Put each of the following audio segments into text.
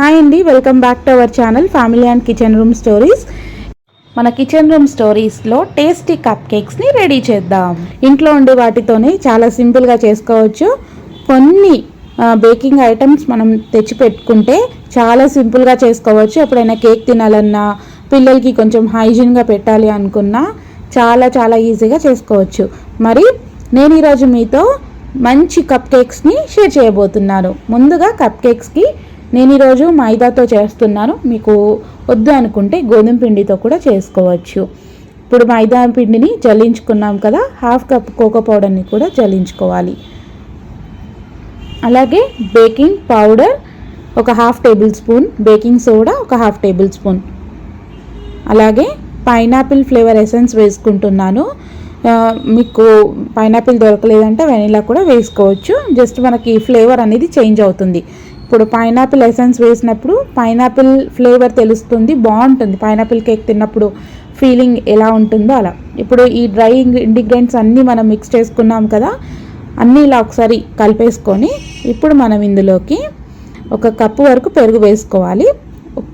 Hi అండి, welcome back to our channel family and kitchen room stories. మన kitchen room స్టోరీస్లో tasty cup కేక్స్ని ready చేద్దాం. ఇంట్లో ఉండే వాటితోనే చాలా సింపుల్గా చేసుకోవచ్చు. కొన్ని బేకింగ్ ఐటమ్స్ మనం తెచ్చి పెట్టుకుంటే చాలా సింపుల్గా చేసుకోవచ్చు. ఎప్పుడైనా కేక్ తినాలన్నా, పిల్లలకి కొంచెం హైజీన్గా పెట్టాలి అనుకున్నా చాలా చాలా ఈజీగా చేసుకోవచ్చు. మరి నేను ఈరోజు మీతో మంచి కప్ కేక్స్ని షేర్ చేయబోతున్నాను. ముందుగా కప్ కేక్స్కి నేను ఈరోజు మైదాతో చేస్తున్నాను. మీకు వద్దు అనుకుంటే గోధుమ పిండితో కూడా చేసుకోవచ్చు. ఇప్పుడు మైదా పిండిని జల్లించుకున్నాం కదా, హాఫ్ కప్ కోకో పౌడర్ని కూడా జల్లించుకోవాలి. అలాగే బేకింగ్ పౌడర్ ఒక half table spoon, baking soda ఒక హాఫ్ టేబుల్ స్పూన్, అలాగే పైనాపిల్ ఫ్లేవర్ ఎసెన్స్ వేసుకుంటున్నాను. మీకు పైనాపిల్ దొరకలేదంటే వెనిలా కూడా వేసుకోవచ్చు. జస్ట్ మనకి ఫ్లేవర్ అనేది చేంజ్ అవుతుంది. ఇప్పుడు పైనాపిల్ ఎసెన్స్ వేసినప్పుడు పైనాపిల్ ఫ్లేవర్ తెలుస్తుంది, బాగుంటుంది. పైనాపిల్ కేక్ తిన్నప్పుడు ఫీలింగ్ ఎలా ఉంటుందో అలా. ఇప్పుడు ఈ డ్రై ఇంగ్రీడియంట్స్ అన్నీ మనం మిక్స్ చేసుకున్నాం కదా, అన్నీ ఇలా ఒకసారి కలిపేసుకొని ఇప్పుడు మనం ఇందులోకి ఒక కప్పు వరకు పెరుగు వేసుకోవాలి.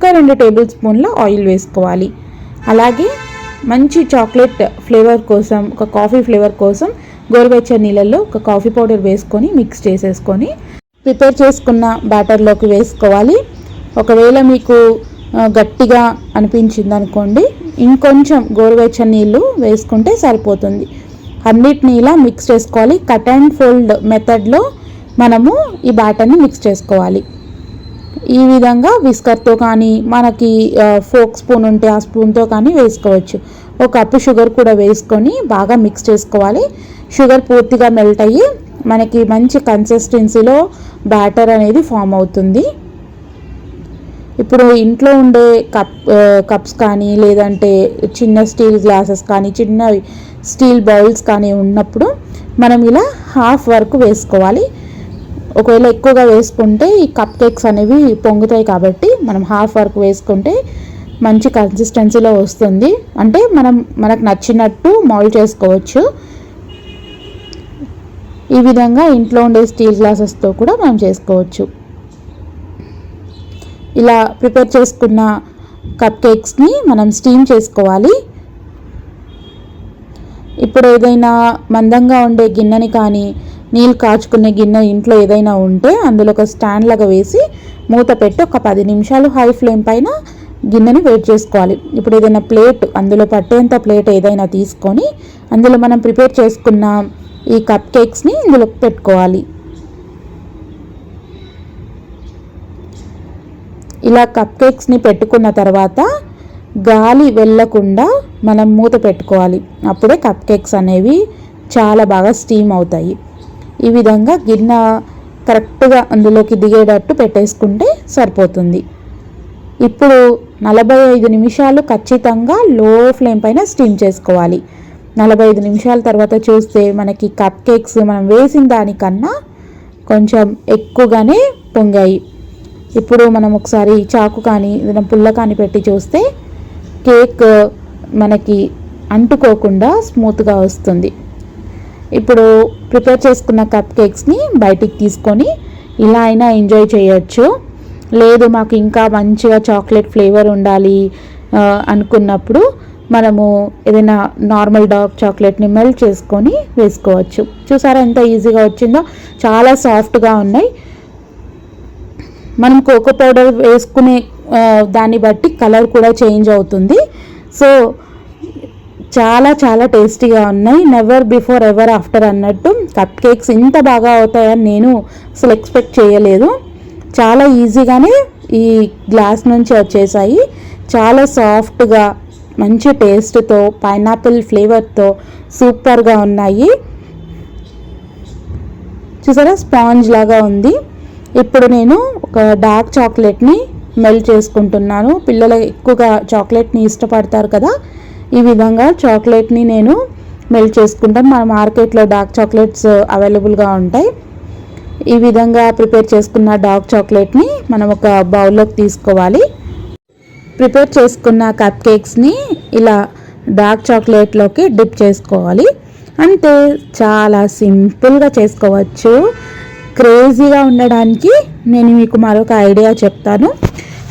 2 టేబుల్ స్పూన్ల ఆయిల్ వేసుకోవాలి. అలాగే మంచి చాక్లెట్ ఫ్లేవర్ కోసం, ఒక కాఫీ ఫ్లేవర్ కోసం గోరువెచ్చని నీళ్ళల్లో ఒక కాఫీ పౌడర్ వేసుకొని మిక్స్ చేసేసుకొని ప్రిపేర్ చేసుకున్న బ్యాటర్లోకి వేసుకోవాలి. ఒకవేళ మీకు గట్టిగా అనిపించింది అనుకోండి, ఇంకొంచెం గోరువెచ్చని నీళ్ళు వేసుకుంటే సరిపోతుంది. అన్నిటిని ఇలా మిక్స్ చేసుకోవాలి. కట్ అండ్ ఫోల్డ్ మెథడ్లో మనము ఈ బ్యాటర్ని మిక్స్ చేసుకోవాలి. ఈ విధంగా విస్కర్తో కానీ, మనకి ఫోక్ స్పూన్ ఉంటే ఆ స్పూన్తో కానీ వేసుకోవచ్చు. ఒక కప్పు షుగర్ కూడా వేసుకొని బాగా మిక్స్ చేసుకోవాలి. షుగర్ పూర్తిగా మెల్ట్ అయ్యి మనకి మంచి కన్సిస్టెన్సీలో బ్యాటర్ అనేది ఫామ్ అవుతుంది. ఇప్పుడు ఇంట్లో ఉండే కప్స్ కానీ, లేదంటే చిన్న స్టీల్ గ్లాసెస్ కానీ, చిన్న స్టీల్ బౌల్స్ కానీ ఉన్నప్పుడు మనం ఇలా హాఫ్ వరకు వేసుకోవాలి. ఒకవేళ ఎక్కువగా వేసుకుంటే ఈ కప్ కేక్స్ అనేవి పొంగుతాయి, కాబట్టి మనం హాఫ్ వరకు వేసుకుంటే మంచి కన్సిస్టెన్సీలో వస్తుంది. అంటే మనకు నచ్చినట్టు మౌల్డ్ చేసుకోవచ్చు. ఈ విధంగా ఇంట్లో ఉండే స్టీల్ గ్లాసెస్తో కూడా మనం చేసుకోవచ్చు. ఇలా ప్రిపేర్ చేసుకున్న కప్ కేక్స్ని మనం స్టీమ్ చేసుకోవాలి. ఇప్పుడు ఏదైనా మందంగా ఉండే గిన్నెని కానీ, నీళ్ళు కాచుకునే గిన్నె ఇంట్లో ఏదైనా ఉంటే అందులో ఒక స్టాండ్ లాగా వేసి మూత పెట్టి ఒక 10 నిమిషాలు హై ఫ్లేమ్ పైన గిన్నెని వెయిట్ చేసుకోవాలి. ఇప్పుడు ఏదైనా ప్లేట్, అందులో పట్టేంత ప్లేట్ ఏదైనా తీసుకొని అందులో మనం ప్రిపేర్ చేసుకున్న ఈ కప్ కేక్స్ని ఇందులో పెట్టుకోవాలి. ఇలా కప్ కేక్స్ని పెట్టుకున్న తర్వాత గాలి వెళ్ళకుండా మనం మూత పెట్టుకోవాలి. అప్పుడే కప్ కేక్స్ అనేవి చాలా బాగా స్టీమ్ అవుతాయి. ఈ విధంగా గిన్నె కరెక్ట్గా అందులోకి దిగేటట్టు పెట్టేసుకుంటే సరిపోతుంది. ఇప్పుడు 45 నిమిషాలు ఖచ్చితంగా లో ఫ్లేమ్ పైన స్టీమ్ చేసుకోవాలి. 45 నిమిషాల తర్వాత చూస్తే మనకి కప్ కేక్స్ మనం వేసిన దానికన్నా కొంచెం ఎక్కువగానే పొంగాయి. ఇప్పుడు మనం ఒకసారి చాకు కానీ ఏదైనా పుల్ల కానీ పెట్టి చూస్తే కేక్ మనకి అంటుకోకుండా స్మూత్గా వస్తుంది. ఇప్పుడు ప్రిపేర్ చేసుకున్న కప్ కేక్స్ని బయటికి తీసుకొని ఇలా అయినా ఎంజాయ్ చేయొచ్చు. లేదు మాకు ఇంకా మంచిగా చాక్లెట్ ఫ్లేవర్ ఉండాలి అనుకున్నప్పుడు మనము ఏదైనా నార్మల్ డార్క్ చాక్లెట్ని మెల్ట్ చేసుకొని వేసుకోవచ్చు. చూసారా ఎంత ఈజీగా వచ్చిందో, చాలా సాఫ్ట్గా ఉన్నాయి. మనం కోకో పౌడర్ వేసుకునే దాన్ని బట్టి కలర్ కూడా చేంజ్ అవుతుంది. సో చాలా చాలా టేస్టీగా ఉన్నాయి. నెవర్ బిఫోర్ ఎవర్ ఆఫ్టర్ అన్నట్టు కప్ కేక్స్ ఇంత బాగా అవుతాయని నేను అసలు ఎక్స్పెక్ట్ చేయలేదు. చాలా ఈజీగానే ఈ గ్లాస్ నుంచి వచ్చేసాయి. చాలా సాఫ్ట్గా, మంచి టేస్ట్తో, పైనాపిల్ ఫ్లేవర్తో సూపర్గా ఉన్నాయి. చూసారా, స్పాంజ్ లాగా ఉంది. ఇప్పుడు నేను ఒక డార్క్ చాక్లెట్ని మెల్ట్ చేసుకుంటున్నాను. పిల్లలు ఎక్కువగా చాక్లెట్ని ఇష్టపడతారు కదా, ఈ విధంగా చాక్లెట్ని నేను మెల్ట్ చేసుకుంటాను. మన మార్కెట్లో డార్క్ చాక్లెట్స్ అవైలబుల్గా ఉంటాయి. ఈ విధంగా ప్రిపేర్ చేసుకున్న డార్క్ చాక్లెట్ని మనం ఒక బౌల్లోకి తీసుకోవాలి. ప్రిపేర్ చేసుకున్న కప్ కేక్స్ని ఇలా డార్క్ చాక్లెట్లోకి డిప్ చేసుకోవాలి. అంతే, చాలా సింపుల్గా చేసుకోవచ్చు. క్రేజీగా ఉండడానికి నేను మీకు మరొక ఐడియా చెప్తాను.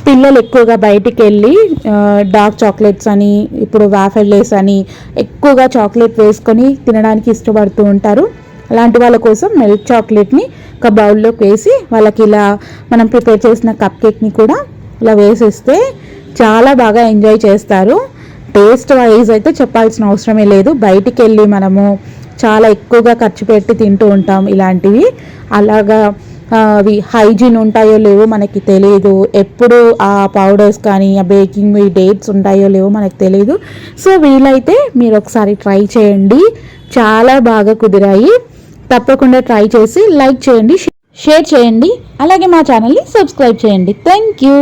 పిల్లలు ఎక్కువగా బయటికి వెళ్ళి డార్క్ చాక్లెట్స్ అని, ఇప్పుడు వాఫెల్ లేస్ అని ఎక్కువగా చాక్లెట్ వేసుకొని తినడానికి ఇష్టపడుతూ ఉంటారు. అలాంటి వాళ్ళ కోసం మిల్క్ చాక్లెట్ని ఒక బౌల్లోకి వేసి వాళ్ళకి ఇలా మనం ప్రిపేర్ చేసిన కప్ కేక్ని కూడా ఇలా వేసేస్తే చాలా బాగా ఎంజాయ్ చేస్తారు. టేస్ట్ వైజ్ అయితే చెప్పాల్సిన అవసరమే లేదు. బయటికి వెళ్ళి మనము చాలా ఎక్కువగా ఖర్చు పెట్టి తింటూ ఉంటాం ఇలాంటివి. అలాగా అవి హైజీన్ ఉంటాయో లేవో మనకి తెలియదు. ఎప్పుడు ఆ పౌడర్స్ కానీ ఆ బేకింగ్ డేట్స్ ఉంటాయో లేవో మనకు తెలియదు. సో వీలైతే మీరు ఒకసారి ట్రై చేయండి, చాలా బాగా కుదిరాయి. తప్పకుండా ట్రై చేసి లైక్ చేయండి, షేర్ చేయండి, అలాగే మా ఛానల్ని సబ్స్క్రైబ్ చేయండి. Thank you.